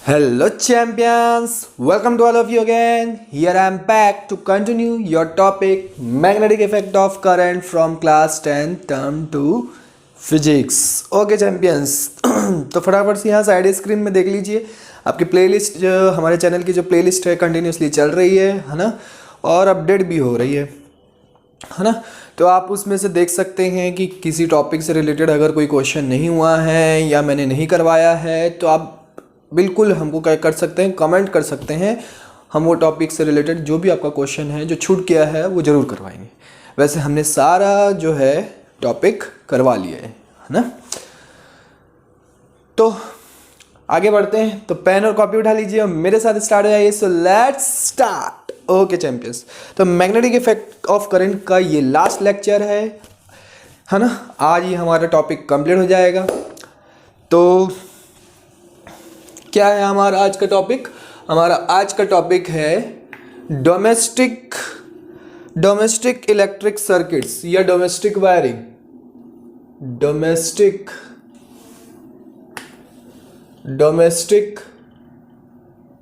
Hello champions, welcome to all of you again. Here I am back to continue your topic magnetic effect of current from class 10 term 2 physics. Okay champions, तो फटाफट से यहाँ side screen में देख लीजिए आपकी playlist जो हमारे चैनल की जो प्लेलिस्ट है कंटिन्यूसली चल रही है ना, और अपडेट भी हो रही है ना। तो आप उसमें से देख सकते हैं कि किसी टॉपिक से रिलेटेड अगर कोई क्वेश्चन नहीं हुआ है या मैंने नहीं करवाया है तो आप बिल्कुल हमको क्या कर सकते हैं, कमेंट कर सकते हैं। हम वो टॉपिक से रिलेटेड जो भी आपका क्वेश्चन है जो छूट गया है वो ज़रूर करवाएंगे। वैसे हमने सारा जो है टॉपिक करवा लिया है ना। तो आगे बढ़ते हैं, तो पेन और कॉपी उठा लीजिए और मेरे साथ स्टार्ट हो जाइए। So let's start. Okay champions, तो मैग्नेटिक इफेक्ट ऑफ करंट का ये लास्ट लेक्चर है ना। आज ही हमारा टॉपिक कंप्लीट हो जाएगा। तो क्या है हमारा आज का टॉपिक? हमारा आज का टॉपिक है डोमेस्टिक इलेक्ट्रिक सर्किट्स या domestic wiring. Domestic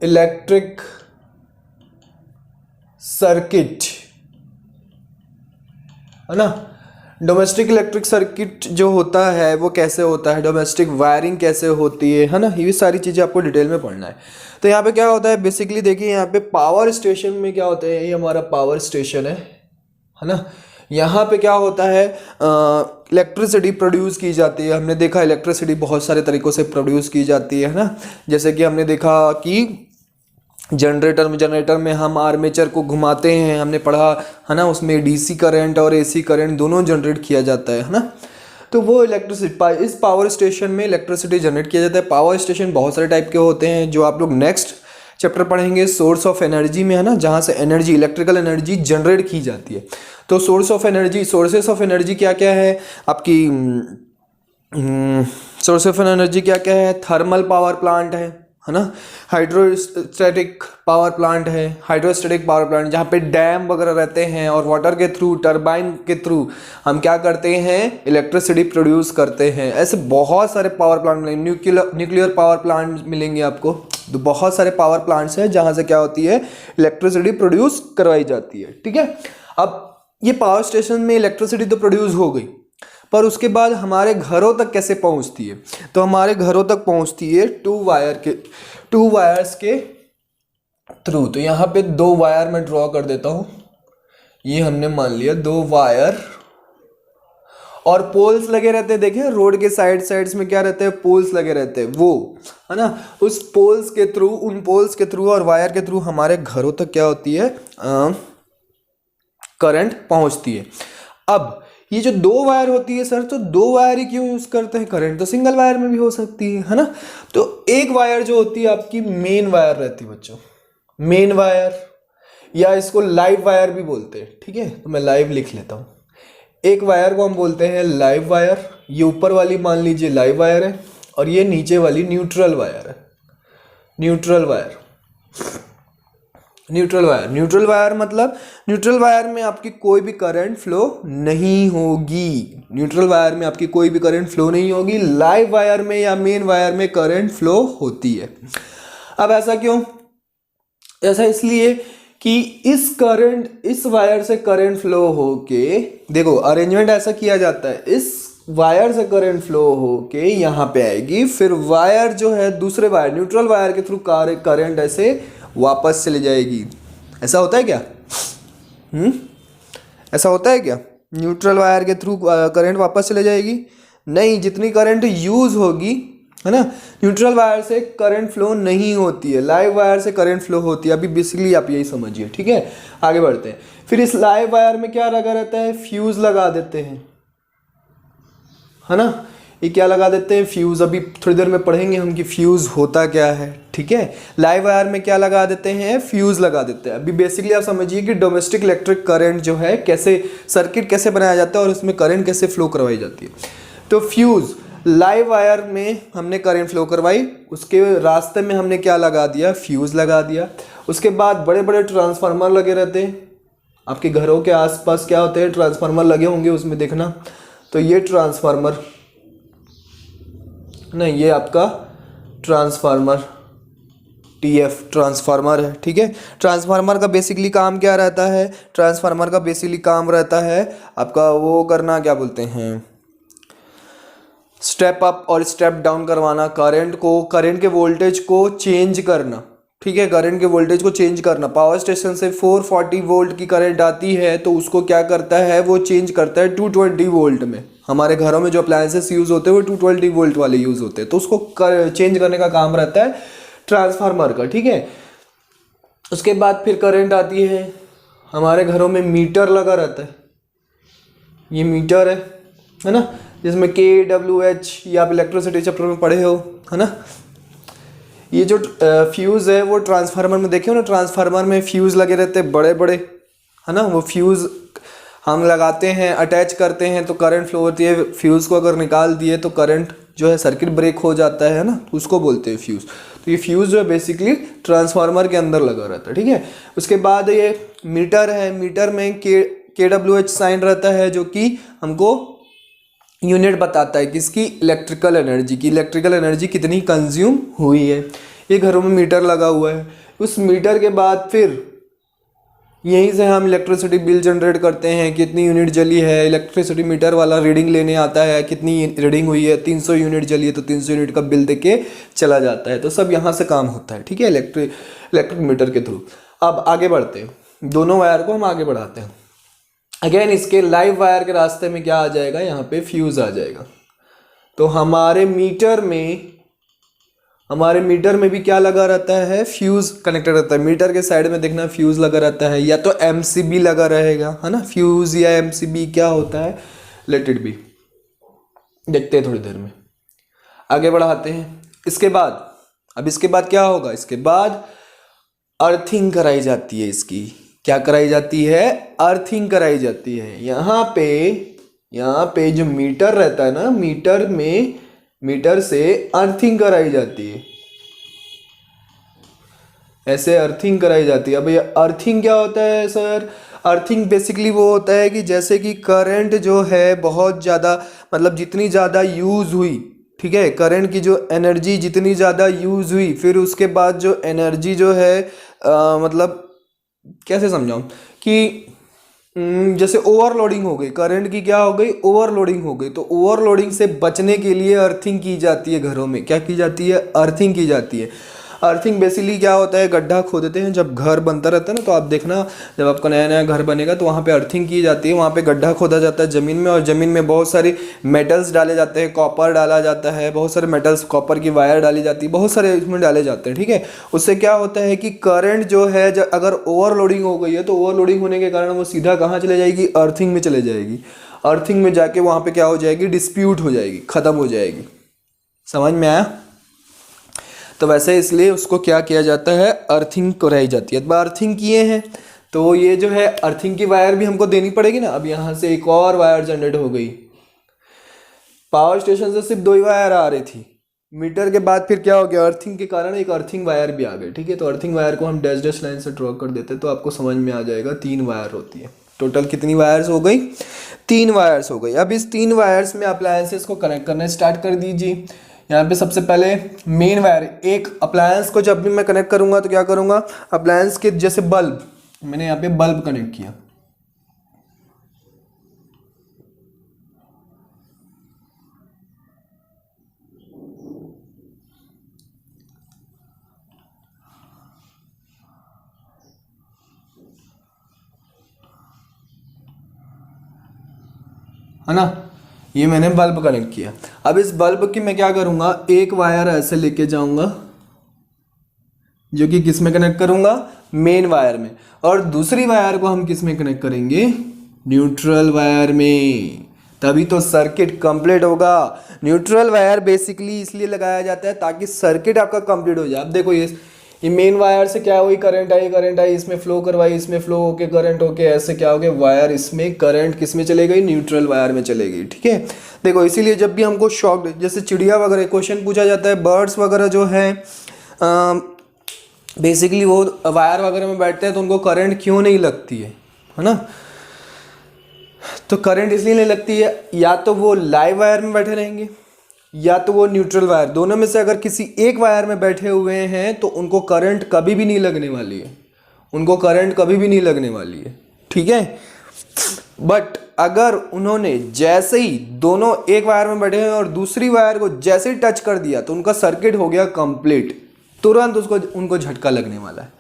electric circuit है ना। डोमेस्टिक इलेक्ट्रिक सर्किट जो होता है वो कैसे होता है, डोमेस्टिक वायरिंग कैसे होती है ना, ये सारी चीज़ें आपको डिटेल में पढ़ना है। तो यहाँ पे क्या होता है बेसिकली, देखिए यहाँ पे पावर स्टेशन में क्या होता है, ये हमारा पावर स्टेशन है ना। यहाँ पे क्या होता है, इलेक्ट्रिसिटी प्रोड्यूस की जाती है। हमने देखा इलेक्ट्रिसिटी बहुत सारे तरीक़ों से प्रोड्यूस की जाती है ना। जैसे कि हमने देखा कि जनरेटर में हम आर्मेचर को घुमाते हैं, हमने पढ़ा है ना, उसमें डीसी करंट और एसी करंट दोनों जनरेट किया जाता है ना। तो वो इलेक्ट्रिसिटी, इस पावर स्टेशन में इलेक्ट्रिसिटी जनरेट किया जाता है। पावर स्टेशन बहुत सारे टाइप के होते हैं जो आप लोग नेक्स्ट चैप्टर पढ़ेंगे सोर्स ऑफ एनर्जी में है ना, जहाँ से एनर्जी, इलेक्ट्रिकल एनर्जी जनरेट की जाती है। तो सोर्सेस ऑफ एनर्जी क्या क्या है आपकी, सोर्स ऑफ एनर्जी क्या क्या है, थर्मल पावर प्लांट है ना, हाइड्रोस्टैटिक पावर प्लांट जहाँ पे डैम वगैरह रहते हैं और वाटर के थ्रू, टरबाइन के थ्रू हम क्या करते हैं, इलेक्ट्रिसिटी प्रोड्यूस करते हैं। ऐसे बहुत सारे पावर प्लांट मिलेंगे, न्यूक्लियर पावर प्लांट मिलेंगे आपको। तो बहुत सारे पावर प्लांट्स हैं जहाँ से क्या होती है, इलेक्ट्रिसिटी प्रोड्यूस करवाई जाती है। ठीक है, अब ये पावर स्टेशन में इलेक्ट्रिसिटी तो प्रोड्यूस हो गई, पर उसके बाद हमारे घरों तक कैसे पहुंचती है? तो हमारे घरों तक पहुंचती है टू वायर्स के थ्रू। तो यहाँ पे दो वायर मैं ड्रॉ कर देता हूँ। ये हमने मान लिया दो वायर और पोल्स लगे रहते हैं। देखिए रोड के साइड्स में क्या रहते हैं, पोल्स लगे रहते हैं, वो है ना। उस पोल्स के थ्रू, उन पोल्स के थ्रू और वायर के थ्रू हमारे घरों तक क्या होती है, करंट पहुंचती है। अब ये जो दो वायर होती है सर, तो दो वायर ही क्यों यूज करते हैं? करंट तो सिंगल वायर में भी हो सकती है ना। तो एक वायर जो होती है आपकी मेन वायर रहती है बच्चों, मेन वायर, या इसको लाइव वायर भी बोलते हैं। ठीक है, तो मैं लाइव लिख लेता हूँ। एक वायर को हम बोलते हैं लाइव वायर। ये ऊपर वाली मान लीजिए लाइव वायर है और ये नीचे वाली न्यूट्रल वायर है। न्यूट्रल वायर मतलब न्यूट्रल वायर में आपकी कोई भी करंट फ्लो नहीं होगी। लाइव वायर में या मेन वायर में करंट फ्लो होती है। अब ऐसा क्यों? ऐसा इसलिए कि इस वायर से करंट फ्लो होके, देखो अरेंजमेंट ऐसा किया जाता है, इस वायर से करंट फ्लो होके यहाँ पे आएगी, फिर वायर जो है दूसरे वायर, न्यूट्रल वायर के थ्रू करंट ऐसे वापस चली जाएगी। ऐसा होता है क्या? ऐसा होता है क्या? न्यूट्रल वायर के थ्रू करंट वापस चले जाएगी? नहीं, जितनी करंट यूज होगी है ना, न्यूट्रल वायर से करंट फ्लो नहीं होती है, लाइव वायर से करंट फ्लो होती है। अभी बेसिकली आप यही समझिए। ठीक है, आगे बढ़ते हैं। फिर इस लाइव वायर में क्या लगा रहता है, फ्यूज लगा देते हैं है ना। ये क्या लगा देते हैं, फ्यूज। अभी थोड़ी देर में पढ़ेंगे हम कि फ्यूज होता क्या है। ठीक है, लाइव वायर में क्या लगा देते हैं, फ्यूज लगा देते हैं। अभी बेसिकली आप समझिए कि डोमेस्टिक इलेक्ट्रिक करंट जो है कैसे, सर्किट कैसे बनाया जाता है और उसमें करंट कैसे फ्लो करवाई जाती है। तो फ्यूज, लाइव वायर में हमने करंट फ्लो करवाई, उसके रास्ते में हमने क्या लगा दिया, फ्यूज लगा दिया। उसके बाद बड़े बड़े ट्रांसफार्मर लगे रहते हैं आपके घरों के आसपास। क्या होते हैं, ट्रांसफार्मर लगे होंगे उसमें, देखना। तो ये ट्रांसफार्मर नहीं, ये आपका ट्रांसफार्मर टीएफ ट्रांसफार्मर है, ठीक है। ट्रांसफार्मर का बेसिकली काम क्या रहता है, ट्रांसफार्मर का बेसिकली काम रहता है आपका वो करना, क्या बोलते हैं, स्टेप अप और स्टेप डाउन करवाना, करंट के वोल्टेज को चेंज करना, ठीक है, करंट के वोल्टेज को चेंज करना। पावर स्टेशन से 440 वोल्ट की करंट आती है तो उसको क्या करता है, वो चेंज करता है 220 वोल्ट में। हमारे घरों में जो अप्लायंसेस यूज़ होते हैं वो 220 वोल्ट वाले यूज़ होते हैं, तो उसको चेंज करने का काम रहता है ट्रांसफार्मर का, ठीक है। उसके बाद फिर करंट आती है, हमारे घरों में मीटर लगा रहता है, ये मीटर है ना, जिसमें KWH या आप इलेक्ट्रिसिटी चैप्टर में पढ़े हो, है ना। ये जो फ्यूज़ है वो ट्रांसफार्मर में देखे हो ना, ट्रांसफार्मर में फ्यूज़ लगे रहते हैं बड़े बड़े, है ना। वो फ्यूज़ हम लगाते हैं, अटैच करते हैं तो करंट फ्लो होती है। फ्यूज़ को अगर निकाल दिए तो करंट जो है सर्किट ब्रेक हो जाता है ना, उसको बोलते हैं फ्यूज़। तो ये फ्यूज़ जो है बेसिकली ट्रांसफार्मर के अंदर लगा रहता है, ठीक है। उसके बाद ये मीटर है, मीटर में KWH साइन रहता है जो कि हमको यूनिट बताता है किसकी, इलेक्ट्रिकल एनर्जी की, इलेक्ट्रिकल एनर्जी कितनी कंज्यूम हुई है। ये घरों में मीटर लगा हुआ है। उस मीटर के बाद फिर यहीं से हम इलेक्ट्रिसिटी बिल जनरेट करते हैं, कितनी यूनिट जली है। इलेक्ट्रिसिटी मीटर वाला रीडिंग लेने आता है, कितनी रीडिंग हुई है, 300 यूनिट जली है तो 300 यूनिट का बिल देके चला जाता है। तो सब यहाँ से काम होता है, ठीक है, इलेक्ट्रिक मीटर के थ्रू। अब आगे बढ़ते हैं, दोनों वायर को हम आगे बढ़ाते हैं। अगेन इसके लाइव वायर के रास्ते में क्या आ जाएगा, यहाँ पे फ्यूज़ आ जाएगा। तो हमारे मीटर में भी क्या लगा रहता है, फ्यूज़ कनेक्टेड रहता है। मीटर के साइड में देखना फ्यूज़ लगा रहता है, या तो MCB लगा रहेगा, है ना। फ्यूज़ या MCB क्या होता है, लेट इट बी, देखते हैं थोड़ी देर में। आगे बढ़ाते हैं। इसके बाद क्या होगा, इसके बाद अर्थिंग कराई जाती है। इसकी क्या कराई जाती है, अर्थिंग कराई जाती है। यहाँ पे जो मीटर रहता है ना, मीटर से अर्थिंग कराई जाती है, ऐसे अर्थिंग कराई जाती है। अब ये अर्थिंग क्या होता है सर, अर्थिंग बेसिकली वो होता है कि जैसे कि करंट जो है बहुत ज़्यादा, मतलब जितनी ज़्यादा यूज़ हुई, ठीक है, करंट की जो एनर्जी जितनी ज़्यादा यूज़ हुई, फिर उसके बाद जो एनर्जी जो है मतलब कैसे समझाऊं कि जैसे ओवरलोडिंग हो गई, करंट की क्या हो गई, ओवरलोडिंग हो गई। तो ओवरलोडिंग से बचने के लिए अर्थिंग की जाती है घरों में। क्या की जाती है, अर्थिंग की जाती है। अर्थिंग बेसिकली क्या होता है, गड्ढा खोदते हैं जब घर बनता रहता है ना, तो आप देखना जब आपका नया नया घर बनेगा तो वहाँ पे अर्थिंग की जाती है। वहाँ पे गड्ढा खोदा जाता है ज़मीन में, और ज़मीन में बहुत सारे मेटल्स डाले जाते हैं, कॉपर डाला जाता है, बहुत सारे मेटल्स, कॉपर की वायर डाली जाती है, बहुत सारे इसमें डाले जाते हैं, ठीक है। उससे क्या होता है कि करंट जो है जब अगर ओवरलोडिंग हो गई है तो ओवरलोडिंग होने के कारण वो सीधा कहाँ चले जाएगी, अर्थिंग में चले जाएगी। अर्थिंग में जाके वहाँ पे क्या हो जाएगी, डिस्प्यूट हो जाएगी, ख़त्म हो जाएगी। समझ में आया। तो वैसे इसलिए उसको क्या किया जाता है, अर्थिंग कराई जाती है। तो अर्थिंग किए हैं तो ये जो है अर्थिंग की वायर भी हमको देनी पड़ेगी ना। अब यहाँ से एक और वायर जनरेट हो गई, पावर स्टेशन से सिर्फ 2 ही वायर आ रही थी, मीटर के बाद फिर क्या हो गया, अर्थिंग के कारण एक अर्थिंग वायर भी आ गई, ठीक है। तो अर्थिंग वायर को हम डैश डैश लाइन से ड्रॉ कर देते हैं तो आपको समझ में आ जाएगा। 3 वायर होती है टोटल। कितनी वायर्स हो गई, 3 वायर्स हो गई। अब इस 3 वायर्स में अप्लायंसेस को कनेक्ट करना स्टार्ट कर दीजिए। यहाँ पे सबसे पहले मेन वायर, एक अप्लायंस को जब भी मैं कनेक्ट करूँगा तो क्या करूँगा, अप्लायंस के जैसे बल्ब, मैंने यहाँ पे बल्ब कनेक्ट किया, है ना, ये मैंने बल्ब कनेक्ट किया। अब इस बल्ब की मैं क्या करूँगा, एक वायर ऐसे लेके जाऊँगा जो कि किस में कनेक्ट करूँगा, मेन वायर में, और दूसरी वायर को हम किस में कनेक्ट करेंगे, न्यूट्रल वायर में। तभी तो सर्किट कंप्लीट होगा। न्यूट्रल वायर बेसिकली इसलिए लगाया जाता है ताकि सर्किट आपका कंप्लीट हो जाए। अब देखो ये मेन वायर से क्या हुई, करंट आई, इसमें फ्लो करवाई, इसमें फ्लो होके करंट होके ऐसे क्या हो गया, वायर इसमें करंट किस में चले गई, न्यूट्रल वायर में चले गई, ठीक है। देखो इसीलिए जब भी हमको शॉक, जैसे चिड़िया वगैरह क्वेश्चन पूछा जाता है, बर्ड्स वगैरह जो है बेसिकली वो वायर वगैरह में बैठते हैं तो उनको करंट क्यों नहीं लगती है ना। तो करंट इसलिए नहीं लगती है, या तो वो लाइव वायर में बैठे रहेंगे, या तो वो न्यूट्रल वायर, दोनों में से अगर किसी एक वायर में बैठे हुए हैं तो उनको करंट कभी भी नहीं लगने वाली है, उनको करंट कभी भी नहीं लगने वाली है, ठीक है। बट अगर उन्होंने जैसे ही दोनों एक वायर में बैठे हैं और दूसरी वायर को जैसे ही टच कर दिया तो उनका सर्किट हो गया कंप्लीट, तुरंत उनको झटका लगने वाला है,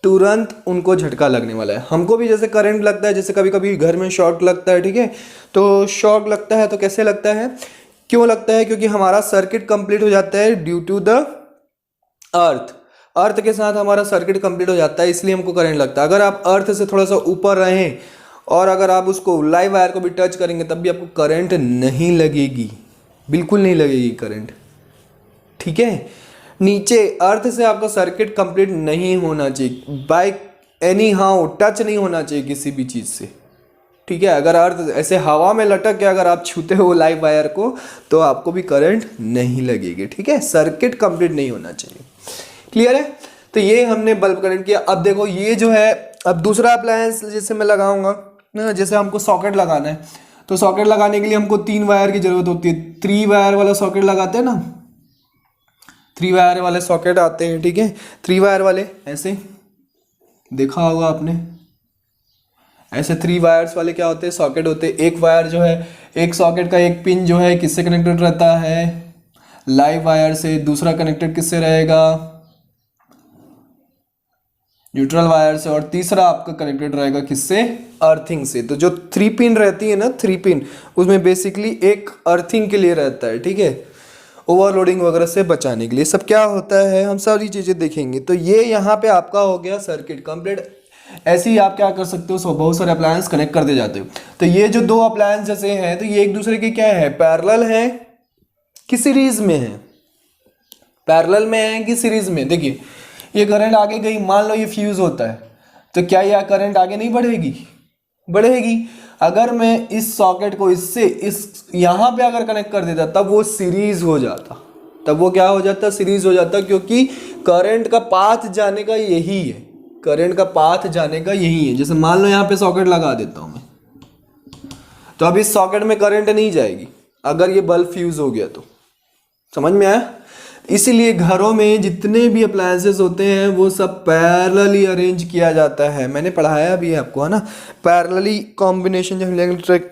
तुरंत उनको झटका लगने वाला है। हमको भी जैसे करंट लगता है, जैसे कभी कभी घर में शॉक लगता है, ठीक है, तो शॉक लगता है तो कैसे लगता है, क्यों लगता है, क्योंकि हमारा सर्किट कंप्लीट हो जाता है ड्यू टू द अर्थ के साथ हमारा सर्किट कंप्लीट हो जाता है, इसलिए हमको करंट लगता है। अगर आप अर्थ से थोड़ा सा ऊपर रहें और अगर आप उसको लाइव वायर को भी टच करेंगे तब भी आपको करंट नहीं लगेगी, बिल्कुल नहीं लगेगी करंट, ठीक है। नीचे अर्थ से आपका सर्किट कंप्लीट नहीं होना चाहिए, बाय एनी हाउ टच नहीं होना चाहिए किसी भी चीज़ से, ठीक है। अगर अर्थ ऐसे हवा में लटक के अगर आप छूते हो लाइव वायर को तो आपको भी करंट नहीं लगेगी, ठीक है। सर्किट कंप्लीट नहीं होना चाहिए, क्लियर है। तो ये हमने बल्ब करंट किया। अब देखो ये जो है, अब दूसरा अप्लायंस जैसे मैं लगाऊंगा ना, जैसे हमको सॉकेट लगाना है तो सॉकेट लगाने के लिए हमको 3 वायर की जरूरत होती है। 3 वायर वाला सॉकेट लगाते हैं ना, 3 वायर वाले सॉकेट आते हैं, ठीक है। 3 वायर वाले ऐसे देखा होगा आपने, ऐसे 3 वायर्स वाले क्या होते हैं, सॉकेट होते हैं। एक वायर जो है, एक सॉकेट का एक पिन जो है किससे कनेक्टेड रहता है, लाइव वायर से। दूसरा कनेक्टेड किससे रहेगा, न्यूट्रल वायर से। और तीसरा आपका कनेक्टेड रहेगा किससे, अर्थिंग से। तो जो 3 पिन रहती है ना, 3 पिन, उसमें बेसिकली एक अर्थिंग के लिए रहता है, ठीक है, ओवरलोडिंग वगैरह से बचाने के लिए। सब क्या होता है हम सारी चीज़ें देखेंगे। तो ये यहाँ पे आपका हो गया सर्किट कंप्लीट। ऐसे ही आप क्या कर सकते हो, बहुत सारे अप्लायंस कनेक्ट करते जाते हो। तो ये जो 2 अप्लायंस जैसे हैं तो ये एक दूसरे के क्या है, पैरेलल है कि सीरीज में है, पैरेलल में है कि सीरीज में। देखिए ये करंट आगे गई, मान लो ये फ्यूज होता है तो क्या यह करंट आगे नहीं बढ़ेगी, बढ़ेगी। अगर मैं इस सॉकेट को इससे इस यहाँ पे अगर कनेक्ट कर देता तब वो सीरीज हो जाता, तब वो क्या हो जाता, सीरीज हो जाता, क्योंकि करंट का पाथ जाने का यही है, करंट का पाथ जाने का यही है। जैसे मान लो यहाँ पे सॉकेट लगा देता हूँ मैं, तो अब इस सॉकेट में करंट नहीं जाएगी अगर ये बल्ब फ्यूज हो गया तो, समझ में आया। इसीलिए घरों में जितने भी अप्लायंसेस होते हैं वो सब पैरेलली अरेंज किया जाता है। मैंने पढ़ाया भी है आपको, है ना, पैरेलली कॉम्बिनेशन। जब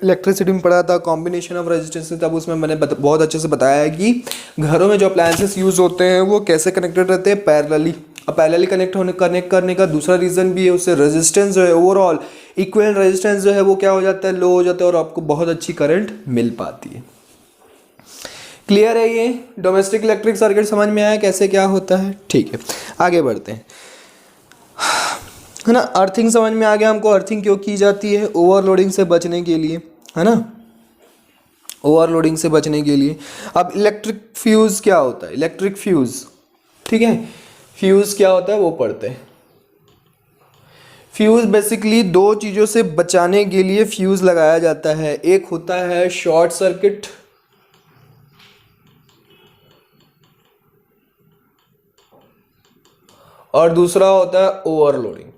इलेक्ट्रिसिटी में पढ़ा था कॉम्बिनेशन ऑफ रेजिस्टेंस, तब उसमें मैंने बहुत अच्छे से बताया है कि घरों में जो अप्लायंसेस यूज होते हैं वो कैसे कनेक्टेड रहते हैं, पैरेलली। अब पैरेलली कनेक्ट करने का दूसरा रीज़न भी है, उससे रेजिस्टेंस जो है, ओवरऑल इक्विवेलेंट रेजिस्टेंस जो है वो क्या हो जाता है, लो हो जाता है और आपको बहुत अच्छी करंट मिल पाती है। क्लियर है ये डोमेस्टिक इलेक्ट्रिक सर्किट, समझ में आया कैसे क्या होता है, ठीक है। आगे बढ़ते हैं, है ना। अर्थिंग समझ में आ गया हमको, अर्थिंग क्यों की जाती है, ओवरलोडिंग से बचने के लिए, है ना, ओवरलोडिंग से बचने के लिए। अब इलेक्ट्रिक फ्यूज क्या होता है, इलेक्ट्रिक फ्यूज, ठीक है, फ्यूज क्या होता है वो पढ़ते हैं। फ्यूज बेसिकली 2 चीज़ों से बचाने के लिए फ्यूज लगाया जाता है। एक होता है शॉर्ट सर्किट, और दूसरा होता है ओवरलोडिंग,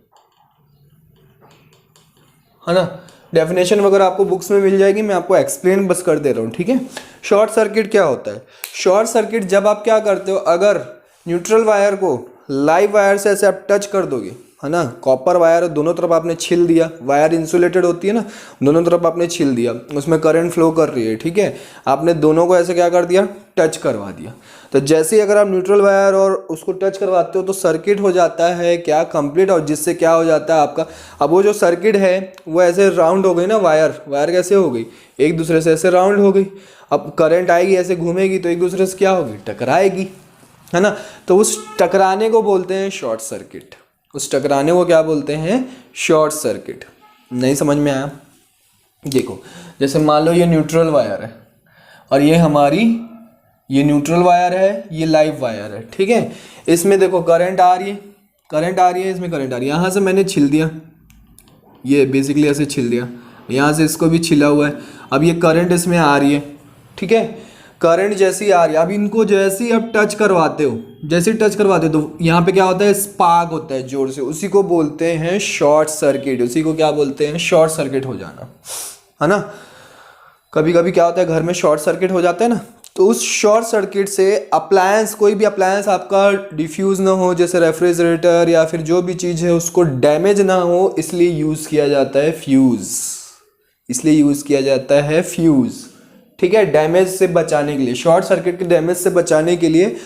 है ना। डेफिनेशन वगैरह आपको बुक्स में मिल जाएगी, मैं आपको एक्सप्लेन बस कर दे रहा हूँ, ठीक है। शॉर्ट सर्किट क्या होता है, शॉर्ट सर्किट जब आप क्या करते हो, अगर न्यूट्रल वायर को लाइव वायर से ऐसे आप टच कर दोगे, है ना, कॉपर वायर दोनों तरफ आपने छील दिया, वायर इंसुलेटेड होती है ना, दोनों तरफ आपने छील दिया, उसमें करंट फ्लो कर रही है, ठीक है, आपने दोनों को ऐसे क्या कर दिया, टच करवा दिया। तो जैसे ही अगर आप न्यूट्रल वायर और उसको टच करवाते हो तो सर्किट हो जाता है क्या, कंप्लीट, और जिससे क्या हो जाता है आपका, अब वो जो सर्किट है वो ऐसे राउंड हो गई ना, वायर कैसे हो गई, एक दूसरे से ऐसे राउंड हो गई। अब करंट आएगी ऐसे घूमेगी तो एक दूसरे से क्या होगी, टकराएगी, है ना। तो उस टकराने को बोलते हैं शॉर्ट सर्किट, उस टकराने को क्या बोलते हैं, शॉर्ट सर्किट। नहीं समझ में आया, देखो जैसे मान लो ये न्यूट्रल वायर है और ये हमारी, ये न्यूट्रल वायर है, ये लाइव वायर है, ठीक है। इसमें देखो करंट आ रही है, इसमें करंट आ रही है, यहाँ से मैंने छिल दिया, ये बेसिकली ऐसे छिल दिया, यहाँ से इसको भी छिला हुआ है। अब ये करंट इसमें आ रही है, ठीक है, करंट जैसी आ रही है। अब इनको जैसे ही आप टच करवाते हो, जैसे टच करवाते हो तो यहाँ पे क्या होता है, स्पार्क होता है जोर से, उसी को बोलते हैं शॉर्ट सर्किट, उसी को क्या बोलते हैं, शॉर्ट सर्किट हो जाना, है ना। कभी कभी क्या होता है घर में शॉर्ट सर्किट हो जाता है ना, तो उस शॉर्ट सर्किट से अप्लायंस, कोई भी अप्लायंस आपका डिफ्यूज़ ना हो, जैसे रेफ्रिजरेटर या फिर जो भी चीज़ है उसको डैमेज ना हो, इसलिए यूज़ किया जाता है फ्यूज़। इसलिए यूज़ किया जाता है फ्यूज़, ठीक है, डैमेज से बचाने के लिए, शॉर्ट सर्किट के डैमेज से बचाने के लिए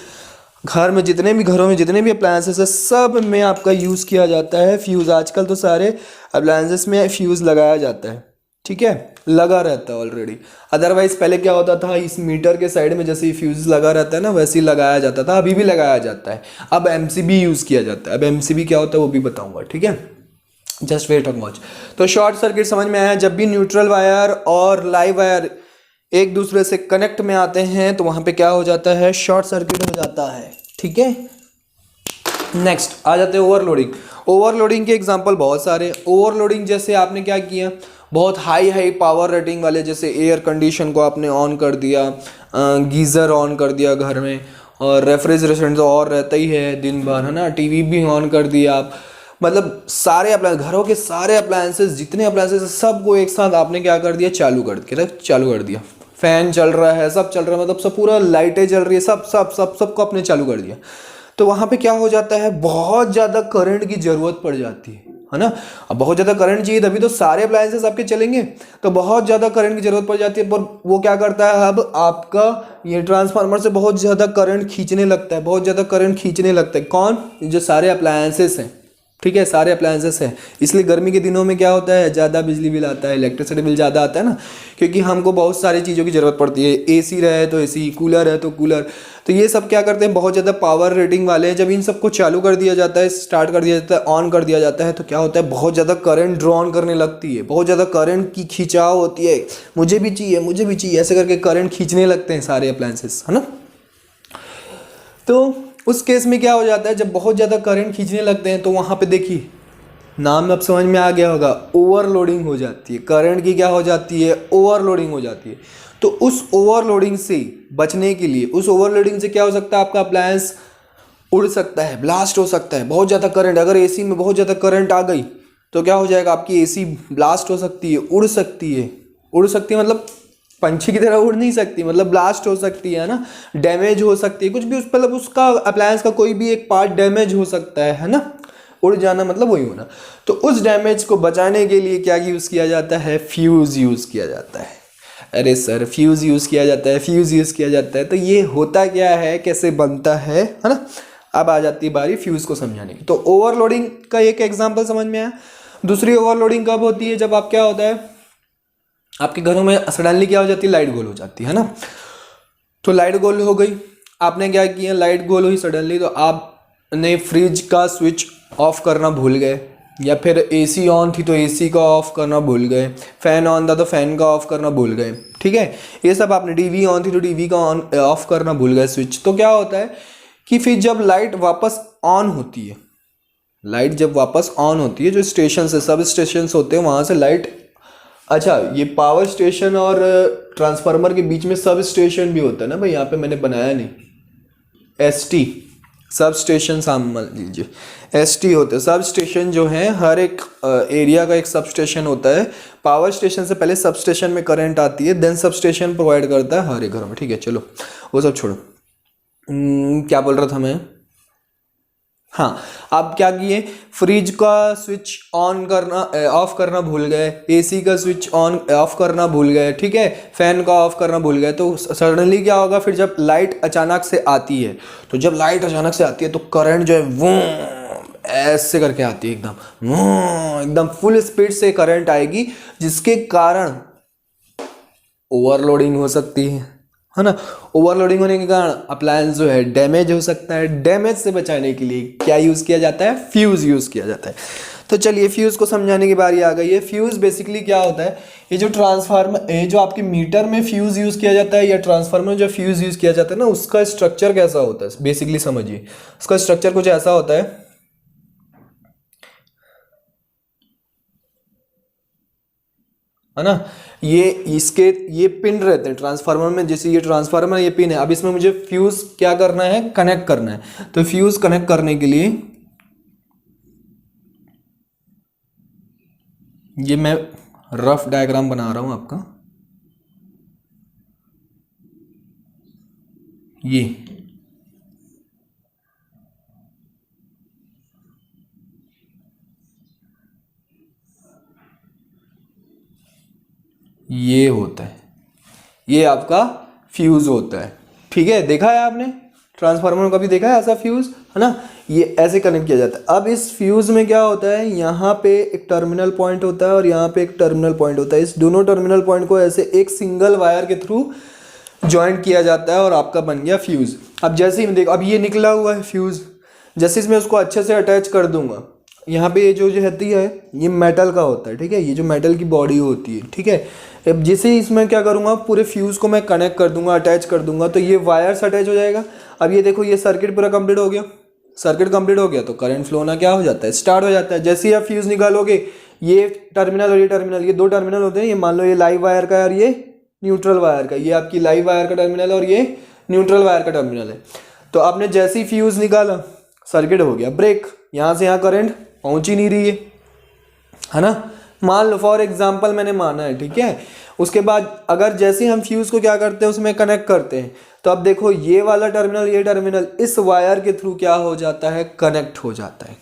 घर में जितने भी घरों में जितने भी अप्लायंसेस है सब में आपका यूज़ किया जाता है फ्यूज़। आजकल तो सारे अप्लायंसेस में फ्यूज़ लगाया जाता है, ठीक है, लगा रहता है ऑलरेडी। अदरवाइज पहले क्या होता था, इस मीटर के साइड में जैसे ही फ्यूज़ लगा रहता है ना, वैसे ही लगाया जाता था, अभी भी लगाया जाता है। अब एमसीबी यूज़ किया जाता है। अब एमसीबी क्या होता है वो भी बताऊंगा, ठीक है, जस्ट वेट एंड वॉच। तो शॉर्ट सर्किट समझ में आया, जब भी न्यूट्रल वायर और लाइव वायर एक दूसरे से कनेक्ट में आते हैं तो वहां पे क्या हो जाता है, शॉर्ट सर्किट हो जाता है, ठीक है। नेक्स्ट आ जाते हैं ओवरलोडिंग। ओवरलोडिंग के एग्जांपल बहुत सारे। ओवरलोडिंग जैसे आपने क्या किया, बहुत हाई हाई पावर रेटिंग वाले, जैसे एयर कंडीशन को आपने ऑन कर दिया, गीज़र ऑन कर दिया घर में, और रेफ्रिजरेशन तो और रहता ही है दिन भर, है ना, टीवी भी ऑन कर दिया आप, मतलब सारे अप्लायंस, घरों के सारे अप्लायंसेस, जितने अप्लायंसेस सबको एक साथ आपने क्या कर दिया, चालू कर दिया। फैन चल रहा है, सब चल रहा है, मतलब सब पूरा लाइटें चल रही है, सबको आपने चालू कर दिया। तो वहाँ पे क्या हो जाता है, बहुत ज़्यादा करंट की ज़रूरत पड़ जाती है ना। अब बहुत ज़्यादा करंट चाहिए तभी तो सारे अप्लायंसेस आपके चलेंगे, तो बहुत ज़्यादा करंट की ज़रूरत पड़ जाती है। पर वो क्या करता है, अब आपका ये ट्रांसफार्मर से बहुत ज़्यादा करंट खींचने लगता है, बहुत ज़्यादा करंट खींचने लगता है। कौन, जो सारे अप्लायंसेस हैं, ठीक है, सारे अप्लायंसेस हैं। इसलिए गर्मी के दिनों में क्या होता है, ज़्यादा बिजली बिल आता है, इलेक्ट्रिसिटी बिल ज़्यादा आता है ना, क्योंकि हमको बहुत सारी चीज़ों की ज़रूरत पड़ती है। एसी रहे तो एसी, कूलर है तो कूलर, तो ये सब क्या करते हैं, बहुत ज़्यादा पावर रेटिंग वाले हैं। जब इन सबको चालू कर दिया जाता है, स्टार्ट कर दिया जाता है, ऑन कर दिया जाता है, तो क्या होता है, बहुत ज़्यादा करंट ड्रॉ ऑन करने लगती है, बहुत ज़्यादा करंट की खिंचाव होती है, मुझे भी चाहिए, मुझे भी चाहिए, ऐसे करके करंट खींचने लगते हैं सारे अप्लायंसेस, है ना। तो उस केस में क्या हो जाता है, जब बहुत ज़्यादा करंट खींचने लगते हैं तो वहाँ पे देखिए, नाम अब समझ में आ गया होगा, ओवरलोडिंग हो जाती है। करंट की क्या हो जाती है, ओवरलोडिंग हो जाती है। तो उस ओवरलोडिंग से बचने के लिए, उस ओवरलोडिंग से क्या हो सकता है, आपका अप्लायंस उड़ सकता है, ब्लास्ट हो सकता है। बहुत ज़्यादा करंट, अगर एसी में बहुत ज़्यादा करंट आ गई तो क्या हो जाएगा, आपकी एसी ब्लास्ट हो सकती है, उड़ सकती है। उड़ सकती है मतलब पंछी की तरह उड़ नहीं सकती, मतलब ब्लास्ट हो सकती है ना, डैमेज हो सकती है, कुछ भी उस मतलब उसका अप्लायंस का कोई भी एक पार्ट डैमेज हो सकता है ना। उड़ जाना मतलब वही होना। तो उस डैमेज को बचाने के लिए क्या यूज़ किया जाता है, फ्यूज़ यूज़ किया जाता है। अरे सर फ्यूज़ यूज़ किया जाता है, फ्यूज़ यूज़ किया जाता है, तो ये होता क्या है, कैसे बनता है ना। अब आ जाती है बारी फ्यूज़ को समझाने की। तो ओवरलोडिंग का एक एग्जांपल समझ में आया। दूसरी ओवरलोडिंग कब होती है, जब आप क्या होता है, आपके घरों में सडनली क्या हो जाती है, लाइट गोल हो जाती है ना। तो लाइट गोल हो गई, आपने क्या किया, लाइट गोल हुई सडनली, तो आपने फ्रिज का स्विच ऑफ करना भूल गए, या फिर एसी ऑन थी तो एसी का ऑफ करना भूल गए, फैन ऑन था तो फैन का ऑफ करना भूल गए, ठीक है, ये सब आपने, टीवी ऑन थी तो टीवी का ऑन ऑफ करना भूल गए स्विच। तो क्या होता है कि फिर जब लाइट वापस ऑन होती है, लाइट जब वापस ऑन होती है, जो स्टेशन से, सब स्टेशन होते हैं वहाँ से लाइट, अच्छा ये पावर स्टेशन और ट्रांसफार्मर के बीच में सब स्टेशन भी होता है ना भाई, यहाँ पे मैंने बनाया नहीं, एसटी सब स्टेशन मान लीजिए, एसटी होते हैं सब स्टेशन जो हैं, हर एक एरिया का एक सब स्टेशन होता है। पावर स्टेशन से पहले सब स्टेशन में करंट आती है, देन सब स्टेशन प्रोवाइड करता है हर एक घरों में, ठीक है, चलो वो सब छोड़ो। क्या बोल रहा था मैं, हाँ, आप क्या किए, फ्रिज का स्विच ऑन करना ऑफ करना भूल गए, एसी का स्विच ऑन ऑफ करना भूल गए, ठीक है, फैन का ऑफ करना भूल गए। तो सडनली क्या होगा, फिर जब लाइट अचानक से आती है, तो जब लाइट अचानक से आती है तो करंट जो है वो ऐसे करके आती है, एकदम एकदम फुल स्पीड से करंट आएगी, जिसके कारण ओवरलोडिंग हो सकती है ना। ओवरलोडिंग होने के कारण अप्लायंस जो है डैमेज हो सकता है। डैमेज से बचाने के लिए क्या यूज़ किया जाता है, फ्यूज़ यूज़ किया जाता है। तो चलिए फ्यूज़ को समझाने की बारी आ गई है। फ्यूज़ बेसिकली क्या होता है, ये जो ट्रांसफार्मर, ये जो आपके मीटर में फ्यूज़ यूज़ किया जाता है या ट्रांसफार्मर जो फ्यूज़ यूज़ किया जाता है ना, उसका स्ट्रक्चर कैसा होता है, बेसिकली समझिए। उसका स्ट्रक्चर कुछ ऐसा होता है ना। ये इसके ये पिन रहते हैं ट्रांसफार्मर में, जैसे ये ट्रांसफार्मर, ये पिन है। अब इसमें मुझे फ्यूज क्या करना है, कनेक्ट करना है। तो फ्यूज कनेक्ट करने के लिए ये मैं रफ डायग्राम बना रहा हूं आपका। ये होता है, ये आपका फ्यूज होता है। ठीक है, देखा है आपने ट्रांसफार्मर में कभी देखा है ऐसा फ्यूज, है ना। ये ऐसे कनेक्ट किया जाता है। अब इस फ्यूज में क्या होता है, यहाँ पे एक टर्मिनल पॉइंट होता है और यहाँ पे एक टर्मिनल पॉइंट होता है। इस दोनों टर्मिनल पॉइंट को ऐसे एक सिंगल वायर के थ्रू ज्वाइंट किया जाता है और आपका बन गया फ्यूज। अब जैसे ही देखो, अब ये निकला हुआ है फ्यूज, जैसे इसमें उसको अच्छे से अटैच कर दूंगा, यहाँ पे ये जो रहती है ये मेटल का होता है। ठीक है, ये जो मेटल की बॉडी होती है। ठीक है, अब जैसे इसमें क्या करूँगा, पूरे फ्यूज़ को मैं कनेक्ट कर दूंगा, अटैच कर दूंगा, तो ये वायर्स अटैच हो जाएगा। अब ये देखो, ये सर्किट पूरा कंप्लीट हो गया। सर्किट कंप्लीट हो गया तो करंट फ्लो होना क्या हो जाता है, स्टार्ट हो जाता है। जैसे ही आप फ्यूज़ निकालोगे, ये टर्मिनल और ये टर्मिनल, ये दो टर्मिनल होते हैं। ये मान लो ये लाइव वायर का है और ये न्यूट्रल वायर का। ये आपकी लाइव वायर का टर्मिनल और ये न्यूट्रल वायर का टर्मिनल है। तो आपने जैसे ही फ्यूज़ निकाला, सर्किट हो गया ब्रेक, यहाँ से यहाँ करंट पहुँच ही नहीं रही है ना। मान लो फॉर एग्जाम्पल मैंने माना है। ठीक है, उसके बाद अगर जैसे हम फ्यूज़ को क्या करते हैं, उसमें कनेक्ट करते हैं, तो अब देखो ये वाला टर्मिनल, ये टर्मिनल इस वायर के थ्रू क्या हो जाता है, कनेक्ट हो जाता है।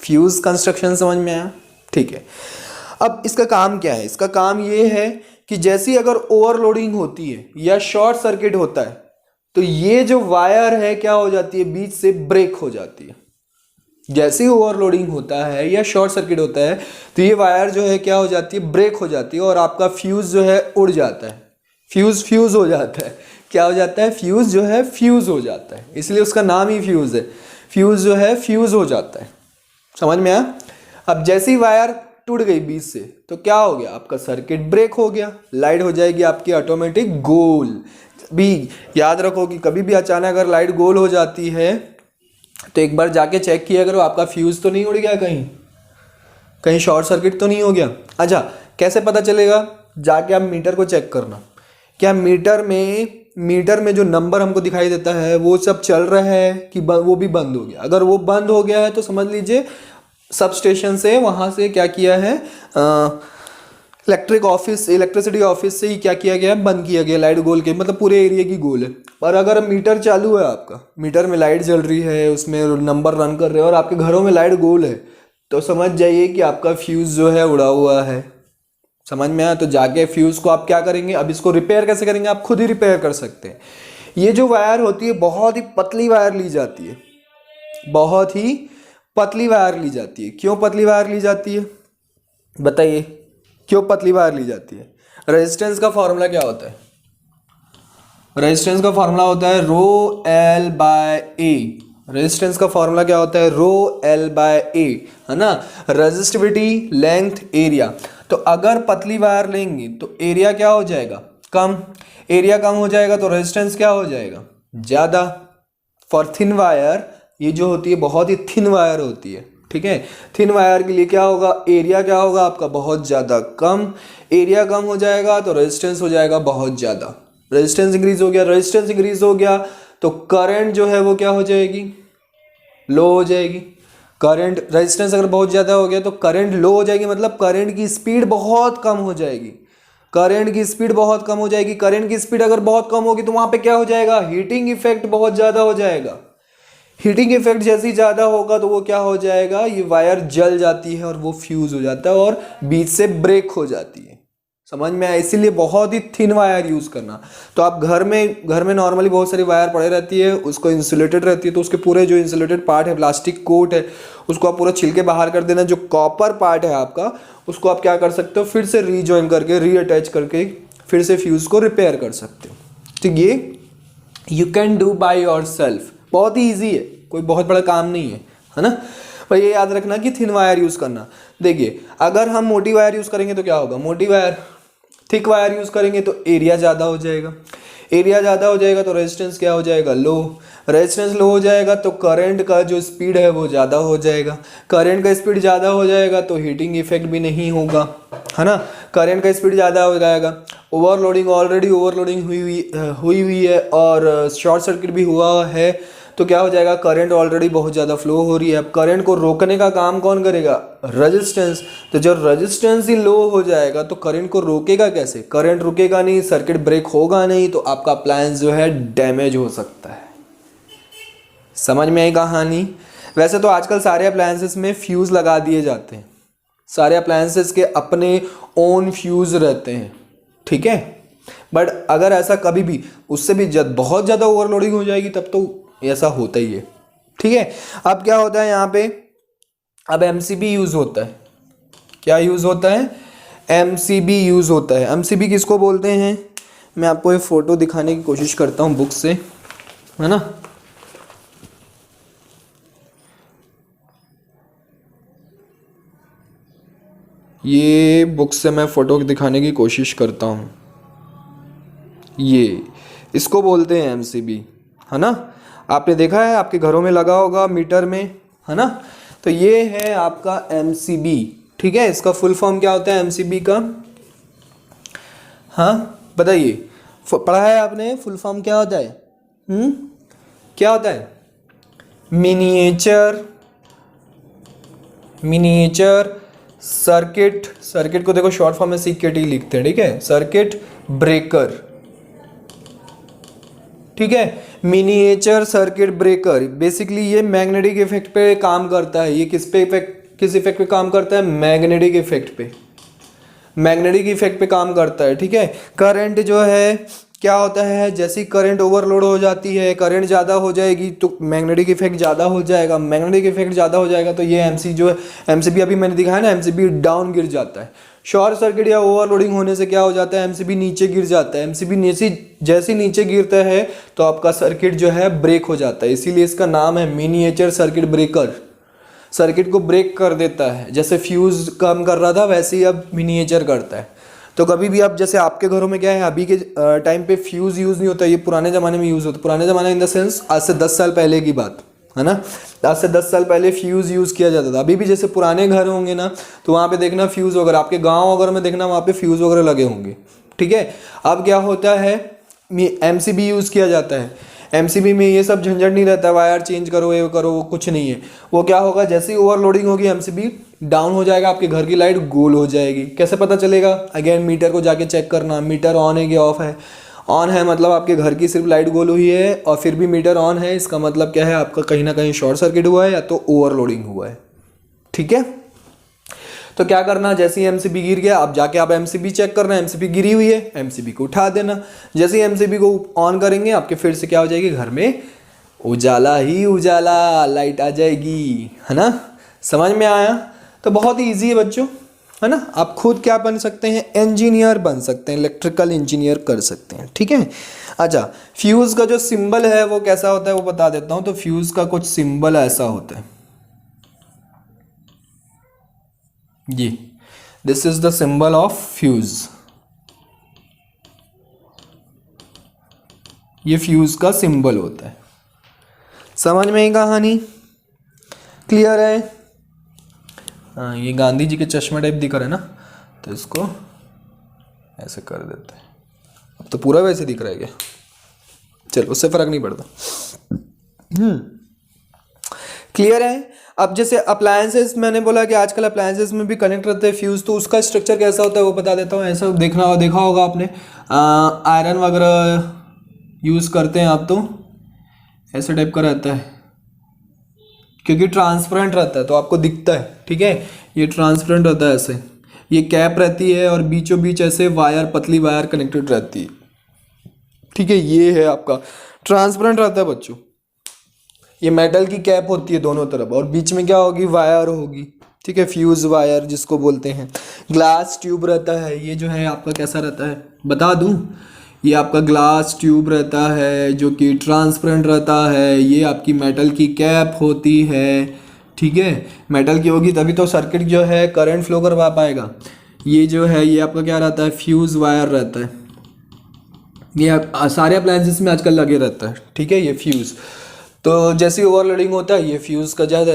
फ्यूज़ कंस्ट्रक्शन समझ में आया। ठीक है, अब इसका काम क्या है, इसका काम ये है कि जैसी अगर ओवरलोडिंग होती है या शॉर्ट सर्किट होता है, तो ये जो वायर है क्या हो जाती है, बीच से ब्रेक हो जाती है। जैसे ही ओवरलोडिंग होता है या शॉर्ट सर्किट होता है, तो ये वायर जो है क्या हो जाती है, ब्रेक हो जाती है और आपका फ्यूज़ जो है उड़ जाता है। फ्यूज़ हो जाता है। क्या हो जाता है, फ्यूज़ जो है फ्यूज़ हो जाता है, इसलिए उसका नाम ही फ्यूज़ है। फ्यूज़ जो है फ्यूज़ हो जाता है। समझ में आया। अब जैसी वायर टूट गई बीच से, तो क्या हो गया, आपका सर्किट ब्रेक हो गया, लाइट हो जाएगी आपकी ऑटोमेटिक गोल। भी याद रखो कि कभी भी अचानक अगर लाइट गोल हो जाती है, तो एक बार जाके चेक किया करो आपका फ्यूज़ तो नहीं उड़ गया, कहीं शॉर्ट सर्किट तो नहीं हो गया। अच्छा, कैसे पता चलेगा, जाके आप मीटर को चेक करना। क्या मीटर में जो नंबर हमको दिखाई देता है वो सब चल रहा है कि वो भी बंद हो गया। अगर वो बंद हो गया है तो समझ लीजिए सब स्टेशन से, वहाँ से क्या किया है, इलेक्ट्रिसिटी ऑफिस से ही क्या किया गया है, बंद किया गया लाइट गोल के, मतलब पूरे एरिया की गोल है। पर अगर मीटर चालू है आपका, मीटर में लाइट जल रही है, उसमें नंबर रन कर रहे हैं और आपके घरों में लाइट गोल है, तो समझ जाइए कि आपका फ्यूज़ जो है उड़ा हुआ है। समझ में आया। तो जाके फ्यूज़ को आप क्या करेंगे, अब इसको रिपेयर कैसे करेंगे, आप खुद ही रिपेयर कर सकते हैं। ये जो वायर होती है बहुत ही पतली वायर ली जाती है, बहुत ही पतली वायर ली जाती है। क्यों पतली वायर ली जाती है, बताइए क्यों पतली वायर ली जाती है। रेजिस्टेंस का फॉर्मूला क्या होता है, रेजिस्टेंस का फॉर्मूला होता है rho L by A. Resistance का फॉर्मूला क्या होता है, रो एल बाय ए, है ना। Resistivity, length, area. तो अगर पतली वायर लेंगे तो एरिया क्या हो जाएगा, कम। एरिया कम हो जाएगा तो रेजिस्टेंस क्या हो जाएगा, ज़्यादा। फॉर थिन वायर, ये जो होती है बहुत ही थिन वायर होती है। ठीक है, थिन वायर के लिए क्या होगा, एरिया क्या होगा आपका, बहुत ज़्यादा कम। एरिया कम हो जाएगा तो रेजिस्टेंस हो जाएगा बहुत ज़्यादा। रेजिस्टेंस इंक्रीज हो गया, रेजिस्टेंस इंक्रीज हो गया तो करंट जो है वो क्या हो जाएगी, लो हो जाएगी। करंट, रेजिस्टेंस अगर बहुत ज़्यादा हो गया तो करंट लो हो जाएगी, मतलब करंट की स्पीड बहुत कम हो जाएगी। करंट की स्पीड बहुत कम हो जाएगी। करंट की स्पीड अगर बहुत कम होगी तो वहाँ पे क्या हो जाएगा, हीटिंग इफेक्ट बहुत ज़्यादा हो जाएगा। हीटिंग इफेक्ट जैसे ही ज़्यादा होगा तो वो क्या हो जाएगा, ये वायर जल जाती है और वो फ्यूज़ हो जाता है और बीच से ब्रेक हो जाती है। समझ में आया। इसीलिए बहुत ही थिन वायर यूज़ करना। तो आप घर में नॉर्मली बहुत सारी वायर पड़े रहती है, उसको इंसुलेटेड रहती है, तो उसके पूरे जो इंसुलेटेड पार्ट है, प्लास्टिक कोट है, उसको आप पूरा छिल के बाहर कर देना। जो कॉपर पार्ट है आपका, उसको आप क्या कर सकते हो, फिर से रीजॉइन करके, रीअटैच करके फिर से फ्यूज़ को रिपेयर कर सकते हो। ठीक, ये you can do by your self. बहुत ही ईजी है, कोई बहुत बड़ा काम नहीं है ना। पर ये याद रखना कि थिन वायर यूज़ करना। देखिए, अगर हम मोटी वायर यूज़ करेंगे तो क्या होगा, मोटी वायर, थिक वायर यूज़ करेंगे तो एरिया ज़्यादा हो जाएगा। एरिया ज़्यादा हो जाएगा तो रेजिस्टेंस क्या हो जाएगा, लो। रेजिस्टेंस लो हो जाएगा तो करंट का जो स्पीड है वो ज़्यादा हो जाएगा। करंट का स्पीड ज़्यादा हो जाएगा तो हीटिंग इफेक्ट भी नहीं होगा, है ना। करंट का स्पीड ज़्यादा हो जाएगा, ओवरलोडिंग, ऑलरेडी ओवरलोडिंग हुई हुई है और शॉर्ट सर्किट भी हुआ है, तो क्या हो जाएगा, करंट ऑलरेडी बहुत ज़्यादा फ्लो हो रही है। अब करंट को रोकने का काम कौन करेगा, रेजिस्टेंस। तो जब रेजिस्टेंस ही लो हो जाएगा तो करंट को रोकेगा कैसे, करंट रुकेगा नहीं, सर्किट ब्रेक होगा नहीं, तो आपका अप्लायंस जो है डैमेज हो सकता है। समझ में आई कहानी। वैसे तो आजकल सारे अप्लायंसेस में फ्यूज़ लगा दिए जाते हैं, सारे अप्लायंसेस के अपने ओन फ्यूज़ रहते हैं, ठीक है। बट अगर ऐसा कभी भी उससे भी जब बहुत ज़्यादा ओवरलोडिंग हो जाएगी तब तो ऐसा होता ही है, ठीक है। अब क्या होता है यहाँ पे, अब एमसीबी यूज़ होता है। क्या यूज़ होता है, एमसीबी यूज़ होता है। एमसीबी किसको बोलते हैं, मैं आपको एक फ़ोटो दिखाने की कोशिश करता हूँ बुक से, है ना। ये बुक से मैं फ़ोटो दिखाने की कोशिश करता हूँ। ये इसको बोलते हैं एमसीबी, है ना। आपने देखा है, आपके घरों में लगा होगा मीटर में, है ना। तो ये है आपका एमसीबी, ठीक है। इसका फुल फॉर्म क्या होता है एमसीबी का, हाँ बताइए, पढ़ा है आपने, फुल फॉर्म क्या होता है, क्या होता है, मिनिएचर सर्किट। सर्किट को देखो शॉर्ट फॉर्म में सीकेटी लिखते हैं, ठीक है, सर्किट ब्रेकर, ठीक है। मिनिएचर सर्किट ब्रेकर बेसिकली ये मैग्नेटिक इफेक्ट पे काम करता है। ये किस इफेक्ट पे काम करता है, मैग्नेटिक इफेक्ट पे, मैग्नेटिक इफेक्ट पे काम करता है, ठीक है। करंट जो है क्या होता है, जैसी करंट ओवरलोड हो जाती है, करंट ज़्यादा हो जाएगी तो मैग्नेटिक इफेक्ट ज़्यादा हो जाएगा, मैग्नेटिक इफेक्ट ज़्यादा हो जाएगा तो ये एमसीबी अभी मैंने दिखाया ना, एमसीबी डाउन गिर जाता है। शॉर्ट सर्किट या ओवरलोडिंग होने से क्या हो जाता है, एमसीबी नीचे गिर जाता है। एमसीबी जैसे नीचे गिरता है तो आपका सर्किट जो है ब्रेक हो जाता है, इसीलिए इसका नाम है मिनिएचर सर्किट ब्रेकर। सर्किट को ब्रेक कर देता है, जैसे फ्यूज़ काम कर रहा था वैसे ही अब मिनिएचर करता है। तो कभी भी आप, जैसे आपके घरों में क्या है, अभी के टाइम पे फ्यूज़ यूज़ नहीं होता, ये पुराने ज़माने में यूज़ होता। पुराने ज़माने इन द सेंस आज से 10 साल पहले की बात है ना, आज से 10 साल पहले फ्यूज़ यूज़ किया जाता था। अभी भी जैसे पुराने घर होंगे ना तो वहाँ पे देखना फ्यूज़ वगैरह, आपके गाँव वगैरह में देखना वहाँ पे फ्यूज़ वगैरह लगे होंगे, ठीक है। अब क्या होता है, एमसीबी यूज़ किया जाता है। एमसीबी में ये सब झंझट नहीं रहता, वायर चेंज करो ये करो, वो कुछ नहीं है। वो क्या होगा, जैसे ही ओवरलोडिंग होगी एमसीबी डाउन हो जाएगा, आपके घर की लाइट गोल हो जाएगी। कैसे पता चलेगा, अगेन मीटर को जाके चेक करना, मीटर ऑन है कि ऑफ है। ऑन है मतलब आपके घर की सिर्फ लाइट गोल हुई है, और फिर भी मीटर ऑन है, इसका मतलब क्या है, आपका कहीं ना कहीं शॉर्ट सर्किट हुआ है या तो ओवरलोडिंग हुआ है, ठीक है। तो क्या करना, जैसे ही एमसीबी गिर गया, अब जाके आप एमसीबी चेक करना, एमसीबी गिरी हुई है, एमसीबी को उठा देना। जैसे ही एमसीबी को ऑन करेंगे आपके फिर से क्या हो जाएगी, घर में उजाला ही उजाला, लाइट आ जाएगी, है ना। समझ में आया। तो बहुत ही ईजी है बच्चों, है ना। आप खुद क्या बन सकते हैं, इंजीनियर बन सकते हैं, इलेक्ट्रिकल इंजीनियर कर सकते हैं, ठीक है। अच्छा, फ्यूज़ का जो सिंबल है वो कैसा होता है वो बता देता हूँ। तो फ्यूज़ का कुछ सिंबल ऐसा होता है, ये this is the symbol of fuse. ये फ्यूज का सिंबल होता है। समझ में ही कहानी क्लियर है। हाँ, ये गांधी जी के चश्मा टाइप दिख रहा है ना, तो इसको ऐसे कर देते हैं। अब तो पूरा वैसे दिख रहा है क्या, चलो उससे फर्क नहीं पड़ता। क्लियर है। अब जैसे अप्लायंसेस, मैंने बोला कि आजकल अप्लायंसेस में भी कनेक्ट रहते हैं फ्यूज़, तो उसका स्ट्रक्चर कैसा होता है वो बता देता हूँ। ऐसा देखा होगा आपने, आयरन वगैरह यूज़ करते हैं आप, तो ऐसे टाइप का रहता है, क्योंकि ट्रांसपेरेंट रहता है तो आपको दिखता है, ठीक है। ये ट्रांसपेरेंट रहता है ऐसे, ये कैप रहती है और बीचों बीच ऐसे वायर, पतली वायर कनेक्टेड रहती है, ठीक है। ये है आपका ट्रांसपेरेंट रहता है बच्चों। ये मेटल की कैप होती है दोनों तरफ, और बीच में क्या होगी, वायर होगी, ठीक है, फ्यूज वायर जिसको बोलते हैं। ग्लास ट्यूब रहता है, ये जो है आपका कैसा रहता है बता दूं, ये आपका ग्लास ट्यूब रहता है जो कि ट्रांसपेरेंट रहता है। ये आपकी मेटल की कैप होती है, ठीक है। मेटल की होगी तभी तो सर्किट जो है करंट फ्लो करवा पाएगा। ये जो है ये आपका क्या रहता है, फ्यूज वायर रहता है। ये सारे अप्लायंसेस में आजकल लगे रहता है, ठीक है। ये फ्यूज़, तो जैसे ओवरलोडिंग होता है ये फ्यूज़ का ज़्यादा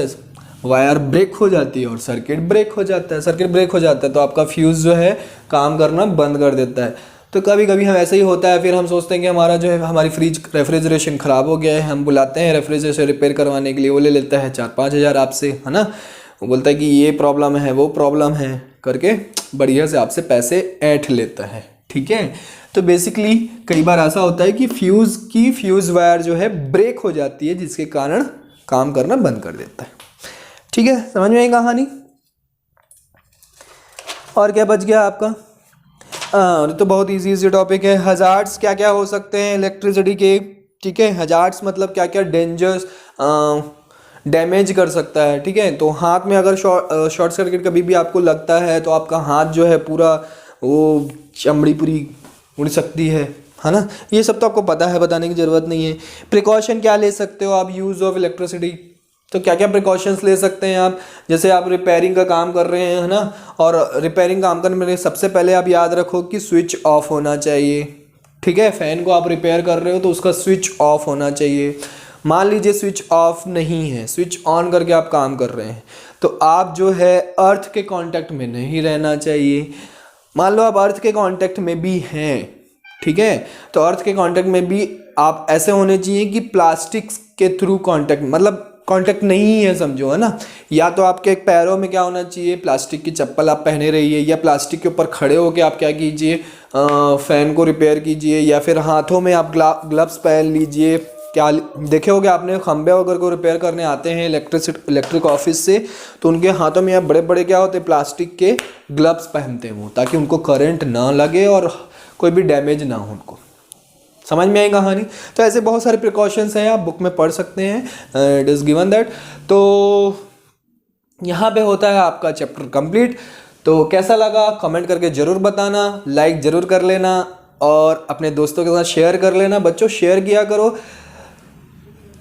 वायर ब्रेक हो जाती है और सर्किट ब्रेक हो जाता है। सर्किट ब्रेक हो जाता है तो आपका फ्यूज़ जो है काम करना बंद कर देता है। तो कभी कभी हम ऐसे ही होता है, फिर हम सोचते हैं कि हमारा जो है हमारी फ्रिज रेफ्रिजरेशन ख़राब हो गया है, हम बुलाते हैं रेफ्रिजरेशन रिपेयर करवाने के लिए, वो ले लेता है 4-5 हज़ार आपसे, है ना। वो बोलता है कि ये प्रॉब्लम है वो प्रॉब्लम है करके बढ़िया से आपसे पैसे ऐंठ लेता है, ठीक है। तो बेसिकली कई बार ऐसा होता है कि फ्यूज़ वायर जो है ब्रेक हो जाती है, जिसके कारण काम करना बंद कर देता है, ठीक है। समझ में आई कहानी। और क्या बच गया आपका? तो बहुत इजी टॉपिक है। हजार्ड्स क्या क्या हो सकते हैं इलेक्ट्रिसिटी के, ठीक है। हजार्ड्स मतलब क्या क्या डेंजर्स डैमेज कर सकता है, ठीक है। तो हाथ में अगर शॉर्ट सर्किट कभी भी आपको लगता है तो आपका हाथ जो है पूरा वो चमड़ी पूरी उड़ सकती है ना। ये सब तो आपको पता है, बताने की ज़रूरत नहीं है। प्रिकॉशन क्या ले सकते हो आप यूज़ ऑफ इलेक्ट्रिसिटी, तो क्या क्या प्रिकॉशंस ले सकते हैं आप। जैसे आप रिपेयरिंग का काम कर रहे हैं, है ना, और रिपेयरिंग काम करने में सबसे पहले आप याद रखो कि स्विच ऑफ होना चाहिए, ठीक है। फ़ैन को आप रिपेयर कर रहे हो तो उसका स्विच ऑफ होना चाहिए। मान लीजिए स्विच ऑफ नहीं है, स्विच ऑन करके आप काम कर रहे हैं, तो आप जो है अर्थ के कांटेक्ट में नहीं रहना चाहिए। मान लो आप अर्थ के कांटेक्ट में भी हैं, ठीक है, तो अर्थ के कांटेक्ट में भी आप ऐसे होने चाहिए कि प्लास्टिक के थ्रू कांटेक्ट, मतलब कांटेक्ट नहीं है समझो, है ना। या तो आपके पैरों में क्या होना चाहिए, प्लास्टिक की चप्पल आप पहने रहिए, या प्लास्टिक के ऊपर खड़े होकर आप क्या कीजिए, फ़ैन को रिपेयर कीजिए, या फिर हाथों में आप ग्लव्स पहन लीजिए। क्या देखे होगे आपने, खंबे वगैरह को रिपेयर करने आते हैं इलेक्ट्रिक ऑफिस से, तो उनके हाथों में आप बड़े बड़े क्या होते हैं, प्लास्टिक के ग्लव्स पहनते हैं वो, ताकि उनको करंट ना लगे और कोई भी डैमेज ना हो उनको। समझ में आई कहानी। तो ऐसे बहुत सारे प्रिकॉशंस हैं, आप बुक में पढ़ सकते हैं, इट इज़ गिवन दैट। तो यहाँ पे होता है आपका चैप्टर कंप्लीट। तो कैसा लगा कमेंट करके ज़रूर बताना, लाइक ज़रूर कर लेना और अपने दोस्तों के साथ शेयर कर लेना। बच्चों शेयर किया करो,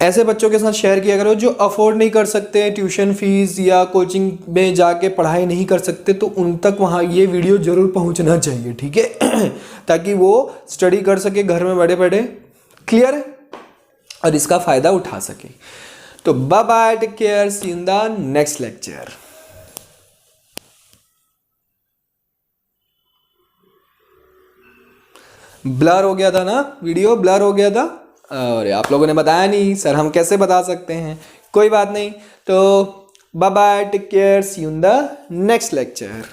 ऐसे बच्चों के साथ शेयर किया करो जो अफोर्ड नहीं कर सकते ट्यूशन फीस या कोचिंग में जाके पढ़ाई नहीं कर सकते, तो उन तक वहाँ ये वीडियो ज़रूर पहुँचना चाहिए, ठीक है ताकि वो स्टडी कर सके घर में बैठे बैठे, क्लियर है, और इसका फ़ायदा उठा सके। तो bye bye, take care, see in the next lecture. Blur हो गया था ना, वीडियो ब्लर हो गया था, और आप लोगों ने बताया नहीं सर, हम कैसे बता सकते हैं। कोई बात नहीं, तो bye bye, take care, see you in the next lecture.